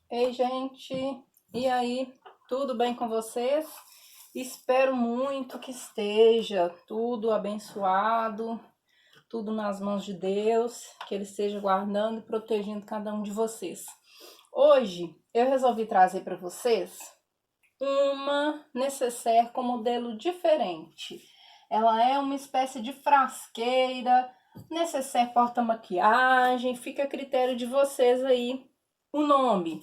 Ei, gente, e aí, tudo bem com vocês? Espero muito que esteja tudo abençoado, tudo nas mãos de Deus, que Ele esteja guardando e protegendo cada um de vocês. Hoje eu resolvi trazer para vocês uma necessaire com modelo diferente. Ela é uma espécie de frasqueira, necessaire porta-maquiagem, fica a critério de vocês aí o nome.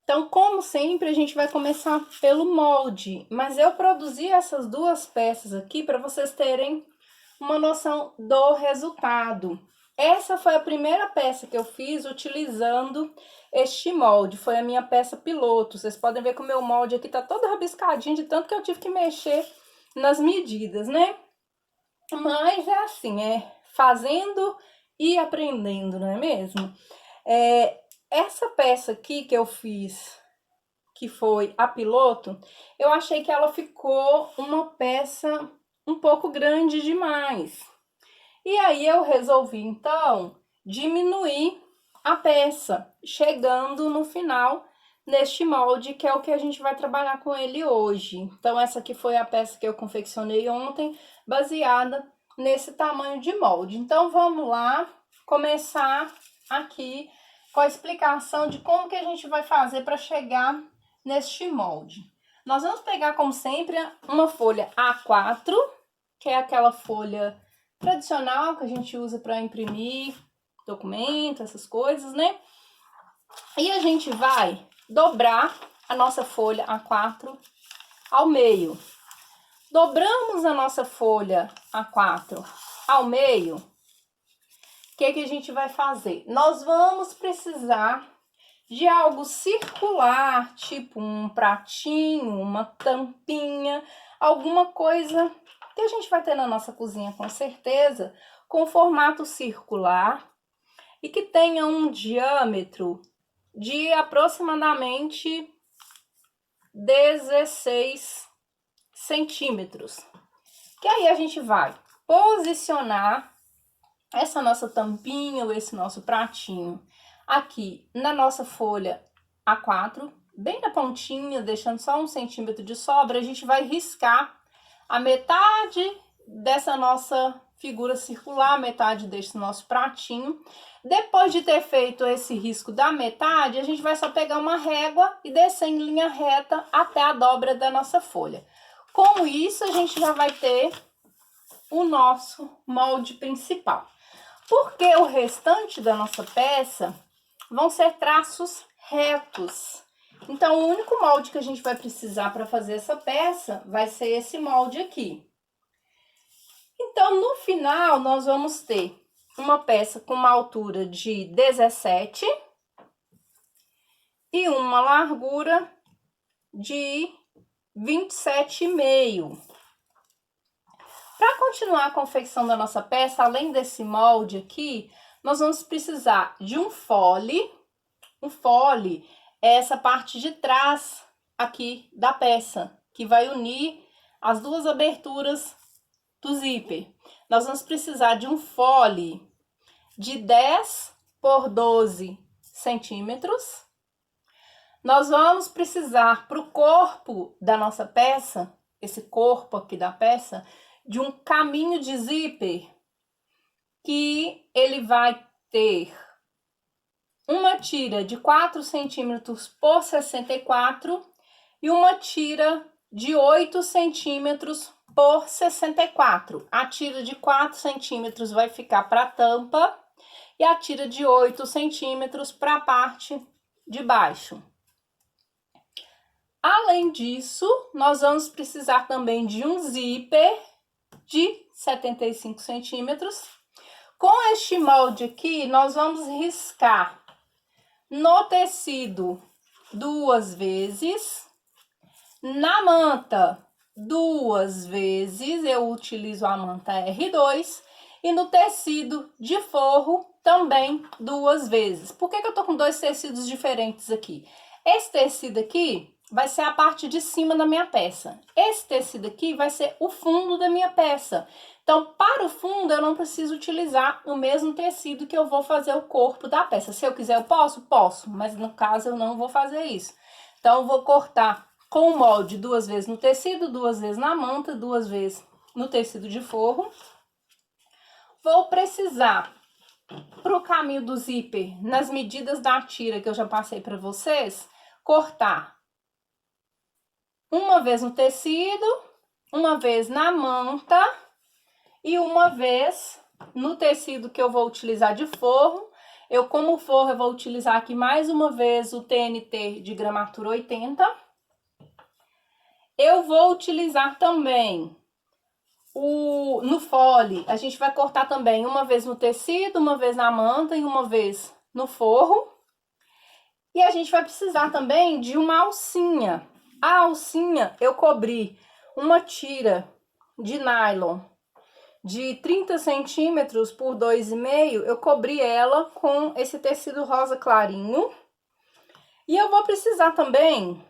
Então, como sempre, a gente vai começar pelo molde, mas eu produzi essas duas peças aqui para vocês terem uma noção do resultado. Essa foi a primeira peça que eu fiz utilizando este molde, foi a minha peça piloto. Vocês podem ver que o meu molde aqui tá todo rabiscadinho, de tanto que eu tive que mexer nas medidas, né? Mas é assim, é fazendo e aprendendo, não é mesmo? Essa peça aqui que eu fiz, que foi a piloto, eu achei que ela ficou uma peça um pouco grande demais. E aí eu resolvi, então, diminuir a peça, chegando no final neste molde, que é o que a gente vai trabalhar com ele hoje. Então, essa aqui foi a peça que eu confeccionei ontem, baseada nesse tamanho de molde. Então, vamos lá começar aqui com a explicação de como que a gente vai fazer para chegar neste molde. Nós vamos pegar, como sempre, uma folha A4, que é aquela folha tradicional que a gente usa para imprimir documento, essas coisas, né? E a gente vai dobrar a nossa folha A4 ao meio. Dobramos a nossa folha A4 ao meio. O que que a gente vai fazer? Nós vamos precisar de algo circular, tipo um pratinho, uma tampinha, alguma coisa que a gente vai ter na nossa cozinha com certeza, com formato circular e que tenha um diâmetro de aproximadamente 16 centímetros. Que aí a gente vai posicionar essa nossa tampinha ou esse nosso pratinho aqui na nossa folha A4, bem na pontinha, deixando só 1 centímetro de sobra. A gente vai riscar a metade dessa nossa figura circular, metade desse nosso pratinho. Depois de ter feito esse risco da metade, a gente vai só pegar uma régua e descer em linha reta até a dobra da nossa folha. Com isso, a gente já vai ter o nosso molde principal. Porque o restante da nossa peça vão ser traços retos. Então, o único molde que a gente vai precisar para fazer essa peça vai ser esse molde aqui. Então, no final, nós vamos ter uma peça com uma altura de 17 e uma largura de 27,5. Para continuar a confecção da nossa peça, além desse molde aqui, nós vamos precisar de um fole. Um fole é essa parte de trás aqui da peça, que vai unir as duas aberturas do zíper. Nós vamos precisar de um fole de 10 por 12 centímetros. Nós vamos precisar, para o corpo da nossa peça, esse corpo aqui da peça, de um caminho de zíper, que ele vai ter uma tira de 4 centímetros por 64 e uma tira de 8 centímetros por 64. A tira de 4 centímetros vai ficar para a tampa e a tira de 8 centímetros para a parte de baixo. Além disso, nós vamos precisar também de um zíper de 75 centímetros. Com este molde aqui, nós vamos riscar no tecido 2 vezes, na manta 2 vezes, eu utilizo a manta R2, e no tecido de forro também 2 vezes. Por que eu tô com 2 tecidos diferentes aqui? Esse tecido aqui vai ser a parte de cima da minha peça. Esse tecido aqui vai ser o fundo da minha peça. Então, para o fundo, eu não preciso utilizar o mesmo tecido que eu vou fazer o corpo da peça. Se eu quiser, eu posso? Posso, mas no caso eu não vou fazer isso. Então, eu vou cortar com o molde 2 vezes no tecido, 2 vezes na manta, 2 vezes no tecido de forro. Vou precisar, para o caminho do zíper, nas medidas da tira que eu já passei para vocês, cortar uma vez no tecido, uma vez na manta e uma vez no tecido que eu vou utilizar de forro. Eu, como forro, eu vou utilizar aqui mais uma vez o TNT de gramatura 80. Eu vou utilizar também no fole, a gente vai cortar também uma vez no tecido, uma vez na manta e uma vez no forro. E a gente vai precisar também de uma alcinha. A alcinha eu cobri uma tira de nylon de 30 centímetros por 2,5, eu cobri ela com esse tecido rosa clarinho. E eu vou precisar também,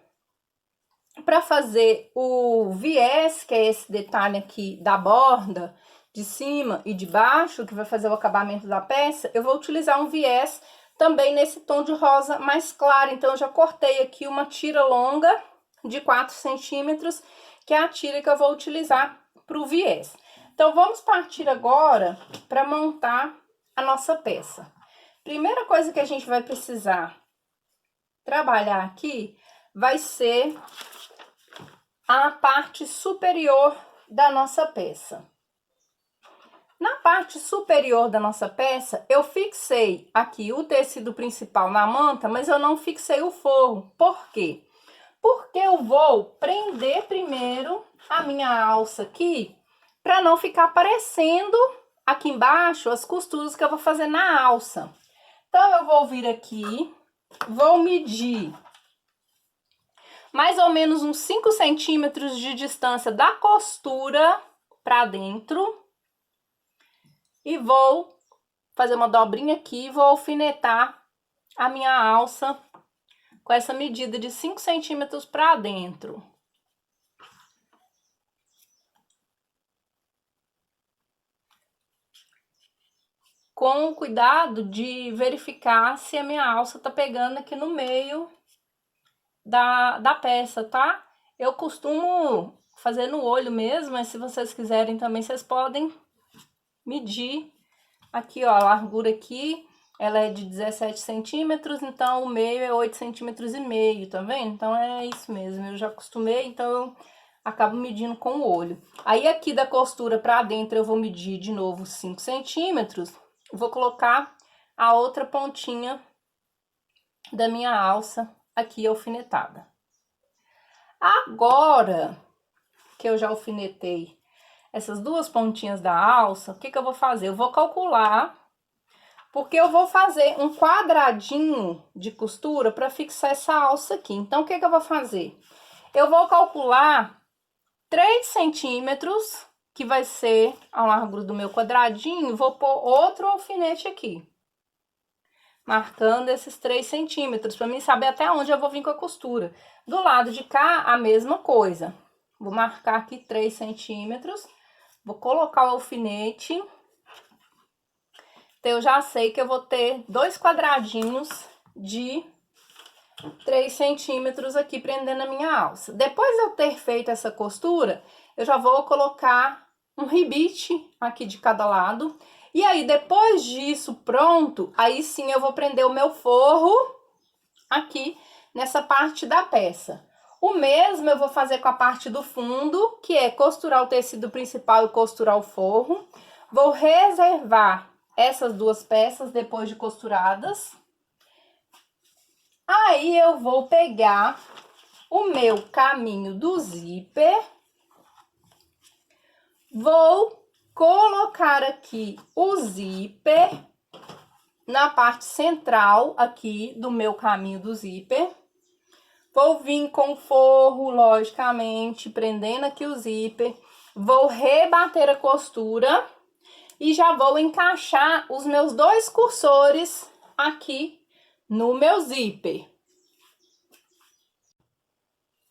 para fazer o viés, que é esse detalhe aqui da borda, de cima e de baixo, que vai fazer o acabamento da peça, eu vou utilizar um viés também nesse tom de rosa mais claro. Então, eu já cortei aqui uma tira longa de 4 centímetros, que é a tira que eu vou utilizar para o viés. Então, vamos partir agora para montar a nossa peça. Primeira coisa que a gente vai precisar trabalhar aqui vai ser a parte superior da nossa peça. Na parte superior da nossa peça, eu fixei aqui o tecido principal na manta, mas eu não fixei o forro. Por quê? Porque eu vou prender primeiro a minha alça aqui, para não ficar aparecendo aqui embaixo as costuras que eu vou fazer na alça. Então, eu vou vir aqui, vou medir mais ou menos uns 5 centímetros de distância da costura para dentro. E vou fazer uma dobrinha aqui e vou alfinetar a minha alça com essa medida de 5 centímetros para dentro. Com cuidado de verificar se a minha alça tá pegando aqui no meio da peça, tá? Eu costumo fazer no olho mesmo, mas se vocês quiserem também, vocês podem medir aqui, ó, a largura aqui, ela é de 17 centímetros, então o meio é 8,5 centímetros, tá vendo? Então é isso mesmo, eu já acostumei, então eu acabo medindo com o olho. Aí aqui da costura pra dentro eu vou medir de novo 5 centímetros, vou colocar a outra pontinha da minha alça aqui alfinetada. Agora que eu já alfinetei essas duas pontinhas da alça, o que que eu vou fazer? Eu vou calcular, porque eu vou fazer um quadradinho de costura para fixar essa alça aqui. Então, o que que eu vou fazer? Eu vou calcular 3 centímetros, que vai ser a largura do meu quadradinho, vou pôr outro alfinete aqui, marcando esses 3 centímetros, para mim saber até onde eu vou vir com a costura. Do lado de cá, a mesma coisa. Vou marcar aqui 3 centímetros, vou colocar o alfinete. Então, eu já sei que eu vou ter 2 quadradinhos de 3 centímetros aqui prendendo a minha alça. Depois de eu ter feito essa costura, eu já vou colocar um ribite aqui de cada lado. E aí, depois disso pronto, aí sim eu vou prender o meu forro aqui nessa parte da peça. O mesmo eu vou fazer com a parte do fundo, que é costurar o tecido principal e costurar o forro. Vou reservar essas duas peças depois de costuradas. Aí eu vou pegar o meu caminho do zíper, vou colocar aqui o zíper na parte central aqui do meu caminho do zíper. Vou vir com o forro, logicamente, prendendo aqui o zíper. Vou rebater a costura e já vou encaixar os meus 2 cursores aqui no meu zíper.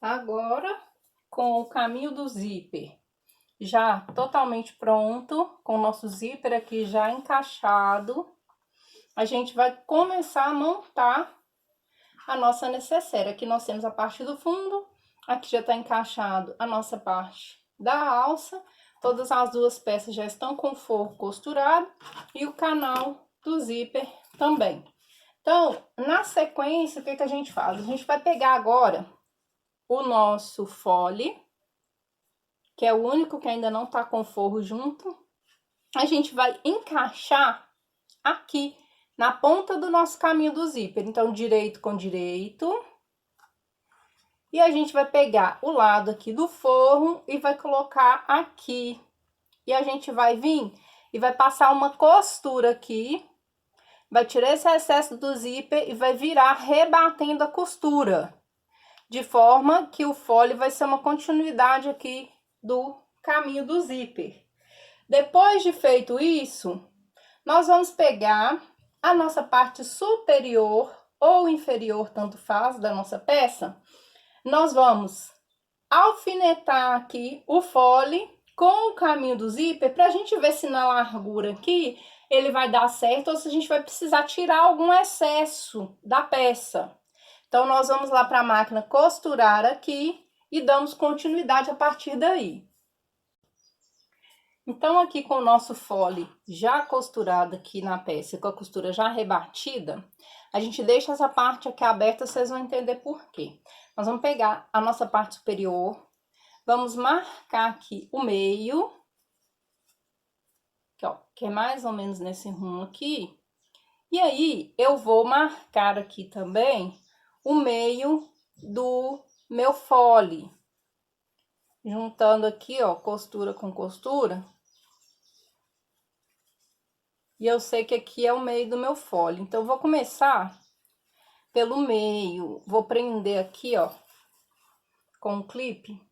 Agora, com o caminho do zíper já totalmente pronto, com o nosso zíper aqui já encaixado, a gente vai começar a montar a nossa necessaire. Aqui nós temos a parte do fundo, aqui já está encaixado a nossa parte da alça, todas as duas peças já estão com o forro costurado e o canal do zíper também. Então, na sequência, o que a gente faz? A gente vai pegar agora o nosso fole, que é o único que ainda não tá com forro junto. A gente vai encaixar aqui na ponta do nosso caminho do zíper. Então, direito com direito. E a gente vai pegar o lado aqui do forro e vai colocar aqui. E a gente vai vir e vai passar uma costura aqui. Vai tirar esse excesso do zíper e vai virar rebatendo a costura. De forma que o fole vai ser uma continuidade aqui do caminho do zíper. Depois de feito isso, nós vamos pegar a nossa parte superior ou inferior, tanto faz, da nossa peça. Nós vamos alfinetar aqui o fole com o caminho do zíper para a gente ver se na largura aqui ele vai dar certo ou se a gente vai precisar tirar algum excesso da peça. Então, nós vamos lá para a máquina costurar aqui e damos continuidade a partir daí. Então, aqui com o nosso fole já costurado aqui na peça, com a costura já rebatida, a gente deixa essa parte aqui aberta, vocês vão entender por quê. Nós vamos pegar a nossa parte superior, vamos marcar aqui o meio, que é mais ou menos nesse rumo aqui. E aí, eu vou marcar aqui também o meio do meu fole. Juntando aqui, ó, costura com costura. E eu sei que aqui é o meio do meu fole. Então, eu vou começar pelo meio. Vou prender aqui, ó, com o clipe.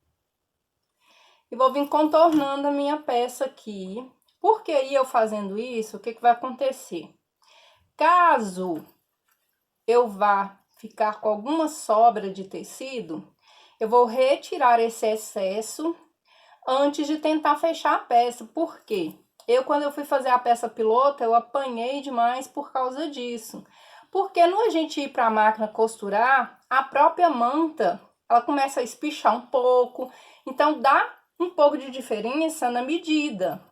E vou vir contornando a minha peça aqui. Porque aí, eu fazendo isso, o que vai acontecer? Caso eu vá ficar com alguma sobra de tecido, eu vou retirar esse excesso antes de tentar fechar a peça. Por quê? Quando eu fui fazer a peça piloto, eu apanhei demais por causa disso. Porque no a gente ir para a máquina costurar, a própria manta, ela começa a espichar um pouco. Então, dá um pouco de diferença na medida.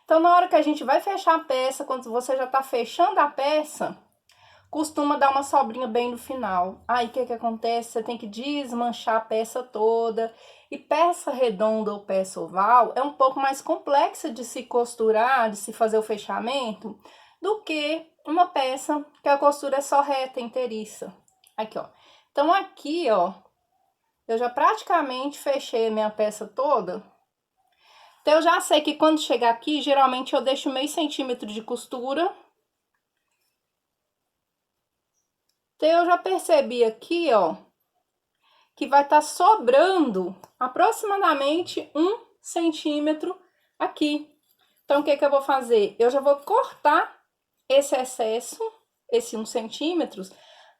Então, na hora que a gente vai fechar a peça, quando você já tá fechando a peça, costuma dar uma sobrinha bem no final. Aí, o que acontece? Você tem que desmanchar a peça toda. E peça redonda ou peça oval é um pouco mais complexa de se costurar, de se fazer o fechamento, do que uma peça que a costura é só reta, inteiriça. Aqui, ó. Então, aqui, ó, eu já praticamente fechei a minha peça toda. Então, eu já sei que quando chegar aqui, geralmente eu deixo meio centímetro de costura. Então, eu já percebi aqui, ó, que vai estar sobrando aproximadamente 1 centímetro aqui. Então, o que eu vou fazer? Eu já vou cortar esse excesso, esse 1 centímetro,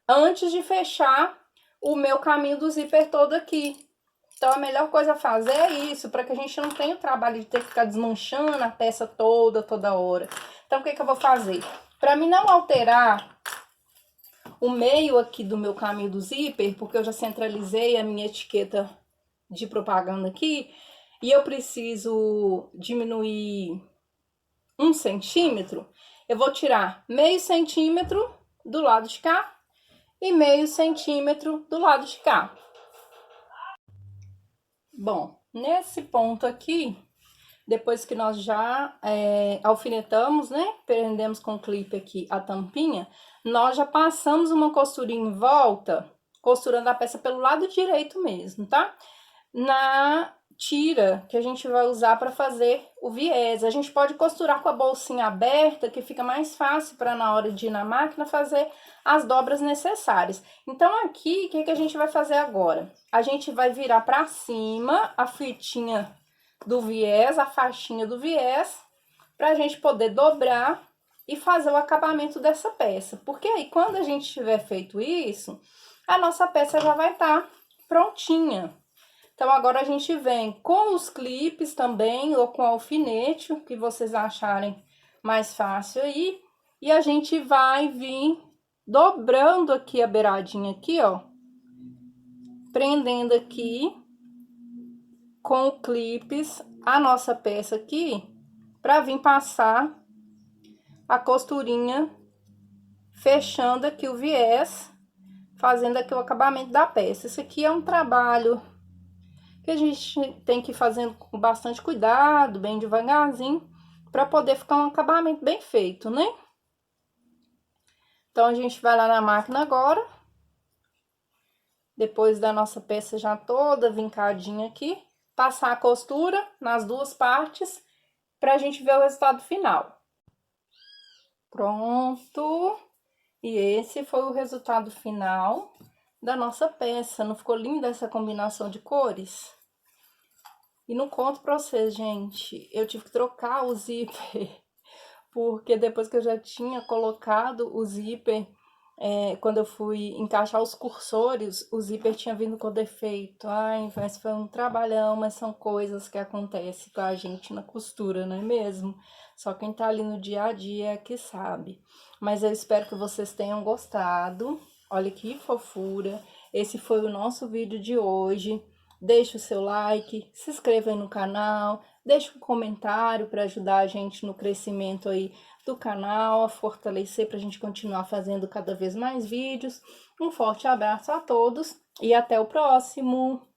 antes de fechar o meu caminho do zíper todo aqui. Então, a melhor coisa a fazer é isso, para que a gente não tenha o trabalho de ter que ficar desmanchando a peça toda hora. Então, o que eu vou fazer? Para mim não alterar o meio aqui do meu caminho do zíper, porque eu já centralizei a minha etiqueta de propaganda aqui, e eu preciso diminuir 1 centímetro, eu vou tirar meio centímetro do lado de cá e meio centímetro do lado de cá. Bom, nesse ponto aqui, depois que nós já alfinetamos, né, prendemos com o clipe aqui a tampinha, nós já passamos uma costurinha em volta, costurando a peça pelo lado direito mesmo, tá? Na tira que a gente vai usar para fazer o viés. A gente pode costurar com a bolsinha aberta, que fica mais fácil para na hora de ir na máquina fazer as dobras necessárias. Então, aqui, o que a gente vai fazer agora? A gente vai virar para cima a fitinha do viés, a faixinha do viés, para a gente poder dobrar e fazer o acabamento dessa peça. Porque aí, quando a gente tiver feito isso, a nossa peça já vai estar prontinha. Então, agora a gente vem com os clipes também, ou com alfinete, o que vocês acharem mais fácil aí. E a gente vai vir dobrando aqui a beiradinha aqui, ó. Prendendo aqui com clipes a nossa peça aqui, pra vir passar a costurinha, fechando aqui o viés, fazendo aqui o acabamento da peça. Esse aqui é um trabalho que a gente tem que ir fazendo com bastante cuidado, bem devagarzinho, para poder ficar um acabamento bem feito, né? Então, a gente vai lá na máquina agora, depois da nossa peça já toda vincadinha aqui, passar a costura nas duas partes, pra gente ver o resultado final. Pronto! E esse foi o resultado final da nossa peça. Não ficou linda essa combinação de cores? E não conto pra vocês, gente, eu tive que trocar o zíper, porque depois que eu já tinha colocado o zíper, quando eu fui encaixar os cursores, o zíper tinha vindo com defeito. Ai, mas foi um trabalhão, mas são coisas que acontecem com a gente na costura, não é mesmo? Só quem tá ali no dia a dia é que sabe. Mas eu espero que vocês tenham gostado. Olha que fofura. Esse foi o nosso vídeo de hoje. Deixe o seu like, se inscreva aí no canal, deixe um comentário para ajudar a gente no crescimento aí do canal, a fortalecer para a gente continuar fazendo cada vez mais vídeos. Um forte abraço a todos e até o próximo!